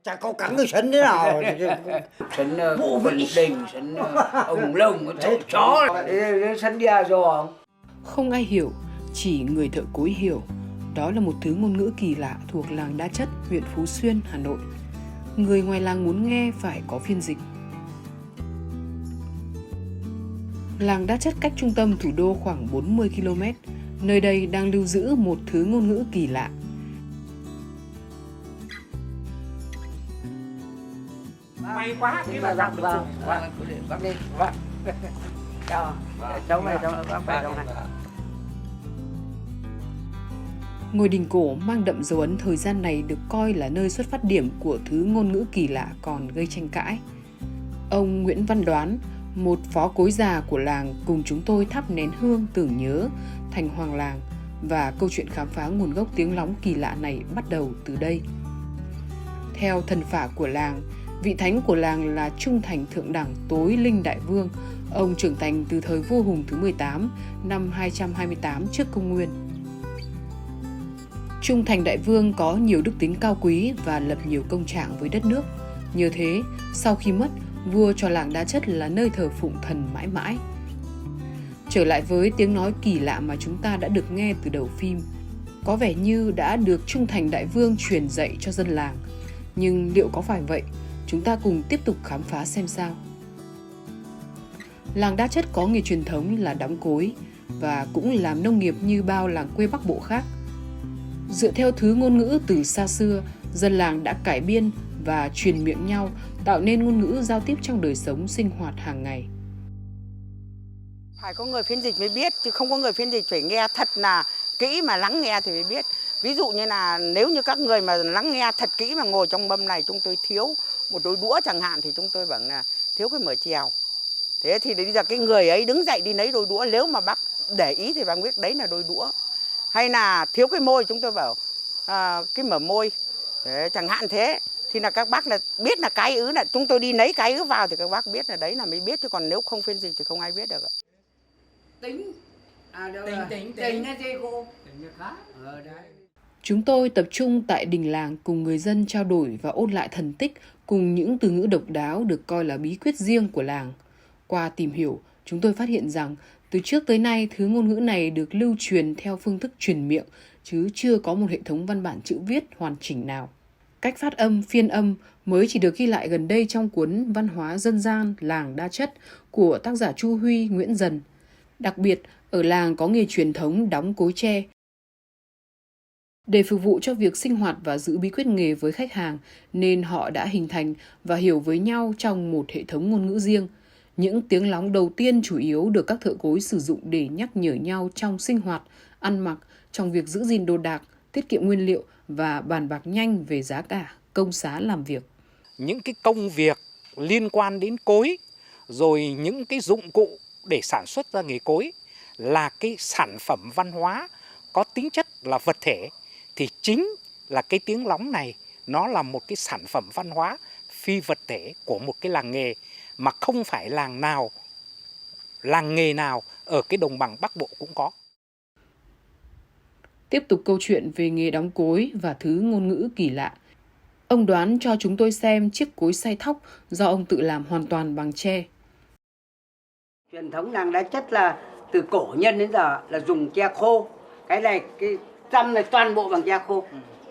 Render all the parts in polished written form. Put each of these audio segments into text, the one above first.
Chả có cắn cái sân thế nào. Sân Vân Đình, sân ông Lông, chỗ chó. Sân đia rồi không? Không ai hiểu, chỉ người thợ cối hiểu. Đó là một thứ ngôn ngữ kỳ lạ thuộc làng Đa Chất, huyện Phú Xuyên, Hà Nội. Người ngoài làng muốn nghe phải có phiên dịch. Làng Đa Chất cách trung tâm thủ đô khoảng 40 km. Nơi đây đang lưu giữ một thứ ngôn ngữ kỳ lạ. May quá, cái mà gặp được. Vâng, đi. Vâng. Cho, cháu này, cháu này. Ngôi đình cổ mang đậm dấu ấn thời gian này được coi là nơi xuất phát điểm của thứ ngôn ngữ kỳ lạ còn gây tranh cãi. Ông Nguyễn Văn Đoán, một phó cối già của làng, cùng chúng tôi thắp nén hương tưởng nhớ thành hoàng làng, và câu chuyện khám phá nguồn gốc tiếng lóng kỳ lạ này bắt đầu từ đây. Theo thần phả của làng, vị thánh của làng là Trung Thành Thượng Đẳng Tối Linh Đại Vương. Ông trưởng thành từ thời vua Hùng thứ 18 năm 228 trước công nguyên. Trung Thành Đại Vương có nhiều đức tính cao quý và lập nhiều công trạng với đất nước. Nhờ thế, sau khi mất, vua cho làng Đa Chất là nơi thờ phụng thần mãi mãi. Trở lại với tiếng nói kỳ lạ mà chúng ta đã được nghe từ đầu phim, có vẻ như đã được Trung Thành Đại Vương truyền dạy cho dân làng. Nhưng liệu có phải vậy? Chúng ta cùng tiếp tục khám phá xem sao. Làng Đa Chất có nghề truyền thống là đóng cối và cũng làm nông nghiệp như bao làng quê Bắc Bộ khác. Dựa theo thứ ngôn ngữ từ xa xưa, dân làng đã cải biên và truyền miệng nhau, tạo nên ngôn ngữ giao tiếp trong đời sống sinh hoạt hàng ngày. Phải có người phiên dịch mới biết, chứ không có người phiên dịch phải nghe thật là kỹ mà lắng nghe thì mới biết. Ví dụ như là nếu như các người mà lắng nghe thật kỹ mà ngồi trong mâm này chúng tôi thiếu một đôi đũa chẳng hạn thì chúng tôi bảo là thiếu cái mỡ chèo. Thế thì bây giờ cái người ấy đứng dậy đi lấy đôi đũa, nếu mà bác để ý thì bác biết đấy là đôi đũa. Hay là thiếu cái môi chúng tôi bảo cái mở môi. Thế, chẳng hạn thế thì là các bác là biết là cái ứ là chúng tôi đi lấy cái ứ vào thì các bác biết là đấy là mới biết, chứ còn nếu không phiên dịch thì không ai biết được. Tính. Tính là gì cô? Tính là khác. Đấy. Chúng tôi tập trung tại đình làng cùng người dân trao đổi và ôn lại thần tích cùng những từ ngữ độc đáo được coi là bí quyết riêng của làng. Qua tìm hiểu, chúng tôi phát hiện rằng từ trước tới nay thứ ngôn ngữ này được lưu truyền theo phương thức truyền miệng chứ chưa có một hệ thống văn bản chữ viết hoàn chỉnh nào. Cách phát âm, phiên âm mới chỉ được ghi lại gần đây trong cuốn Văn hóa dân gian làng Đa Chất của tác giả Chu Huy, Nguyễn Dần. Đặc biệt, ở làng có nghề truyền thống đóng cối tre. Để phục vụ cho việc sinh hoạt và giữ bí quyết nghề với khách hàng, nên họ đã hình thành và hiểu với nhau trong một hệ thống ngôn ngữ riêng. Những tiếng lóng đầu tiên chủ yếu được các thợ cối sử dụng để nhắc nhở nhau trong sinh hoạt, ăn mặc, trong việc giữ gìn đồ đạc, tiết kiệm nguyên liệu và bàn bạc nhanh về giá cả, công giá làm việc. Những cái công việc liên quan đến cối, rồi những cái dụng cụ để sản xuất ra nghề cối là cái sản phẩm văn hóa có tính chất là vật thể, thì chính là cái tiếng lóng này nó là một cái sản phẩm văn hóa phi vật thể của một cái làng nghề, mà không phải làng nghề nào ở cái đồng bằng Bắc Bộ cũng có. Tiếp tục câu chuyện về nghề đóng cối và thứ ngôn ngữ kỳ lạ. Ông Đoán cho chúng tôi xem chiếc cối xay thóc do ông tự làm hoàn toàn bằng tre. Truyền thống làng Đa Chất là từ cổ nhân đến giờ là dùng tre khô. Cái này, cái răm này toàn bộ bằng tre khô.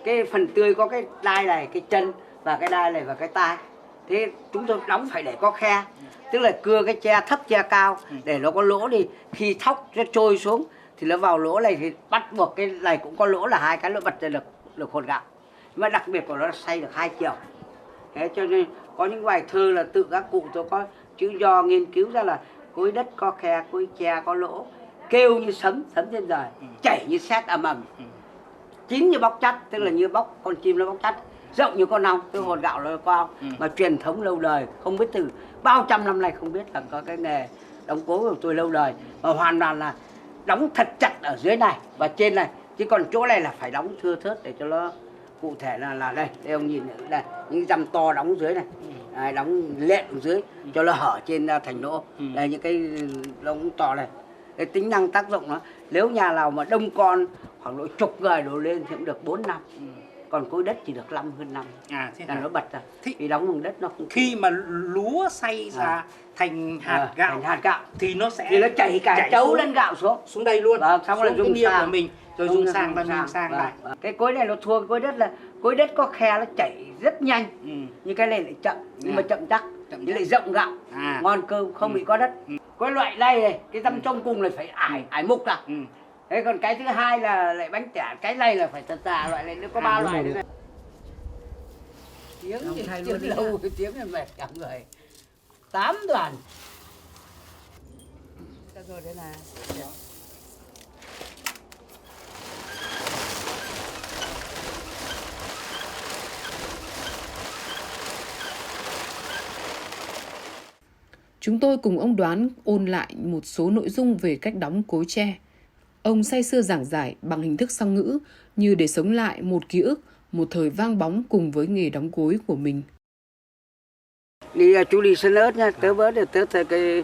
Cái phần tươi có cái đai này, cái chân và cái đai này và cái tai. Thế chúng tôi đóng phải để có khe. Tức là cưa cái tre thấp tre cao để nó có lỗ, thì khi thóc nó trôi xuống thì nó vào lỗ này thì bắt buộc cái này cũng có lỗ, là hai cái nó bật ra được hột gạo. Nhưng mà đặc biệt của nó xay được 2 chiều. Thế cho nên có những bài thơ là tự các cụ tôi có chữ do nghiên cứu ra là cối đất có khe, cối tre có lỗ, kêu như sấm trên trời, chảy như sét ầm ầm, chín như bóc chắt, tức là như bóc con chim nó bóc chắt, rộng như con ong, cái hột gạo nó cao, mà truyền thống lâu đời, không biết từ bao trăm năm nay không biết là có cái nghề đóng cối của tôi lâu đời, mà hoàn toàn là đóng thật chặt ở dưới này và trên này, chứ còn chỗ này là phải đóng thưa thớt để cho nó cụ thể là đây ông nhìn đây, những răm to đóng dưới này, đóng lện ở dưới cho nó hở trên thành lỗ. Đây những cái đóng to này, cái tính năng tác dụng nó, nếu nhà nào mà đông con khoảng độ chục người đổ lên thì cũng được 4 năm. còn cối đất chỉ được hơn năm thế là hả? nó bật ra. Thì- Vì đóng bằng đất nó không Khi mà lúa xay ra thành hạt gạo, thành hạt gạo thì nó sẽ thì nó chảy cả chấu xuống- lên gạo xuống. đây luôn. Vâng, xong xuống là cái dùng nia sang của mình, rồi dùng sang và mình sang lại. Vâng. Cái cối này nó thua cối đất là cối đất có khe nó chảy rất nhanh, nhưng cái này lại chậm, nhưng mà chậm chắc, nhưng lại rộng gạo, ngon cơm, không bị có đất. Cái loại này cái răm trong cùng là phải ải mục ra. Thế còn cái thứ hai là lại bánh tẻ, cái này là phải thật già, loại này nó có 3 loại đấy này. Tiếng thì lâu, tiếng là mệt cả người. 8 đoàn. Rồi đây là Chúng tôi cùng ông Đoán ôn lại một số nội dung về cách đóng cối tre. Ông say sưa giảng giải bằng hình thức song ngữ như để sống lại một ký ức, một thời vang bóng cùng với nghề đóng cối của mình. chú đi sân ớt nha, tớ bớt được tớ thấy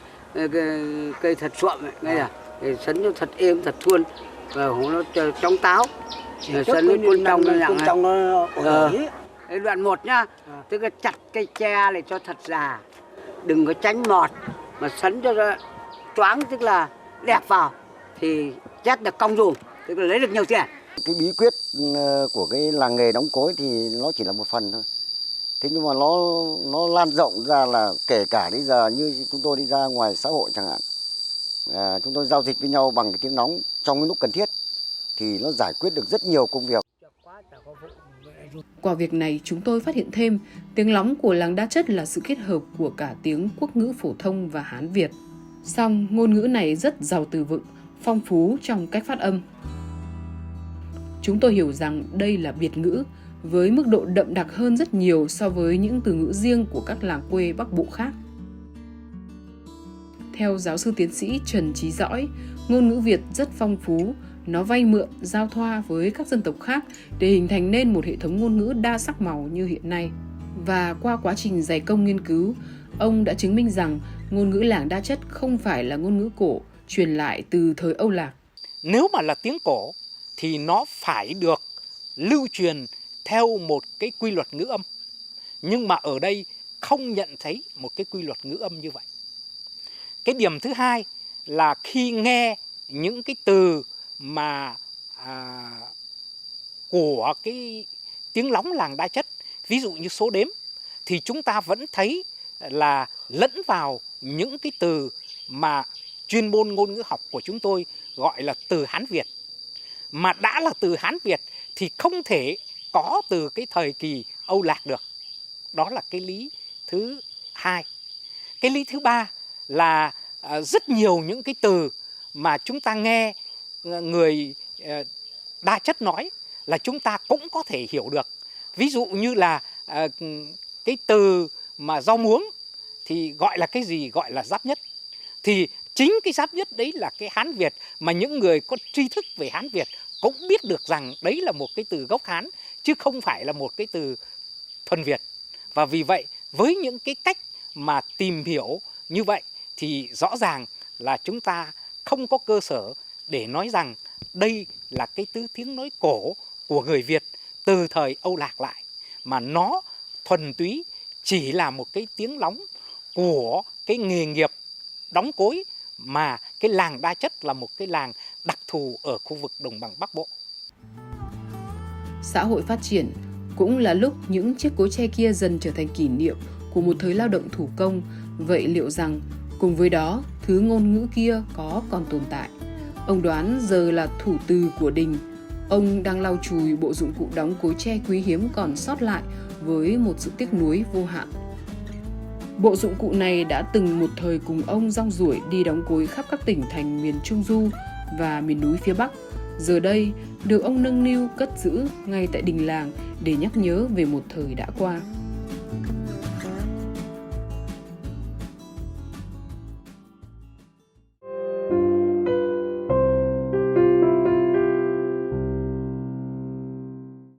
cây thật xuộm ấy, ngay là để sấn cho thật êm, thật thuôn và nó trong táo. Rồi sấn với cuốn trong nó nặng. trong nó Cái đoạn 1 nhá, tức là chặt cây tre này cho thật già, đừng có tránh mọt mà sấn cho nó choáng, tức là đẹp vào thì chết được cong dùng, tức là lấy được nhiều tiền. cái bí quyết của cái làng nghề đóng cối thì nó chỉ là một phần thôi. Thế nhưng mà nó lan rộng ra là kể cả bây giờ như chúng tôi đi ra ngoài xã hội chẳng hạn, chúng tôi giao dịch với nhau bằng cái tiếng nóng trong cái lúc cần thiết thì nó giải quyết được rất nhiều công việc. Qua việc này, chúng tôi phát hiện thêm tiếng lóng của làng Đa Chất là sự kết hợp của cả tiếng Quốc ngữ phổ thông và Hán Việt. Song ngôn ngữ này rất giàu từ vựng, phong phú trong cách phát âm. Chúng tôi hiểu rằng đây là Việt ngữ, với mức độ đậm đặc hơn rất nhiều so với những từ ngữ riêng của các làng quê Bắc Bộ khác. Theo giáo sư tiến sĩ Trần Chí Dõi, ngôn ngữ Việt rất phong phú, nó vay mượn, giao thoa với các dân tộc khác để hình thành nên một hệ thống ngôn ngữ đa sắc màu như hiện nay. Và qua quá trình dày công nghiên cứu, ông đã chứng minh rằng ngôn ngữ làng Đa Chất không phải là ngôn ngữ cổ truyền lại từ thời Âu Lạc. Nếu mà là tiếng cổ thì nó phải được lưu truyền theo một cái quy luật ngữ âm. Nhưng mà ở đây không nhận thấy một cái quy luật ngữ âm như vậy. Cái điểm thứ hai là khi nghe những cái từ mà của cái tiếng lóng làng Đa Chất, ví dụ như số đếm, thì chúng ta vẫn thấy là lẫn vào những cái từ mà chuyên môn ngôn ngữ học của chúng tôi gọi là từ Hán Việt. Mà đã là từ Hán Việt thì không thể có từ cái thời kỳ Âu Lạc được. Đó là cái lý thứ hai. Cái lý thứ ba là rất nhiều những cái từ mà chúng ta nghe người Đa Chất nói là chúng ta cũng có thể hiểu được. Ví dụ như là cái từ mà rau muống thì gọi là cái gì? Gọi là giáp nhất. Thì chính cái giáp nhất đấy là cái Hán Việt mà những người có tri thức về Hán Việt cũng biết được rằng đấy là một cái từ gốc Hán chứ không phải là một cái từ thuần Việt. Và vì vậy với những cái cách mà tìm hiểu như vậy thì rõ ràng là chúng ta không có cơ sở để nói rằng đây là cái tứ tiếng nói cổ của người Việt từ thời Âu Lạc lại, mà nó thuần túy chỉ là một cái tiếng lóng của cái nghề nghiệp đóng cối, mà cái làng Đa Chất là một cái làng đặc thù ở khu vực đồng bằng Bắc Bộ. Xã hội phát triển cũng là lúc những chiếc cối tre kia dần trở thành kỷ niệm của một thời lao động thủ công. Vậy liệu rằng cùng với đó, thứ ngôn ngữ kia có còn tồn tại? Ông Đoán giờ là thủ từ của đình. Ông đang lau chùi bộ dụng cụ đóng cối tre quý hiếm còn sót lại với một sự tiếc nuối vô hạn. Bộ dụng cụ này đã từng một thời cùng ông rong ruổi đi đóng cối khắp các tỉnh thành miền Trung Du và miền núi phía Bắc. Giờ đây, được ông nâng niu cất giữ ngay tại đình làng để nhắc nhớ về một thời đã qua.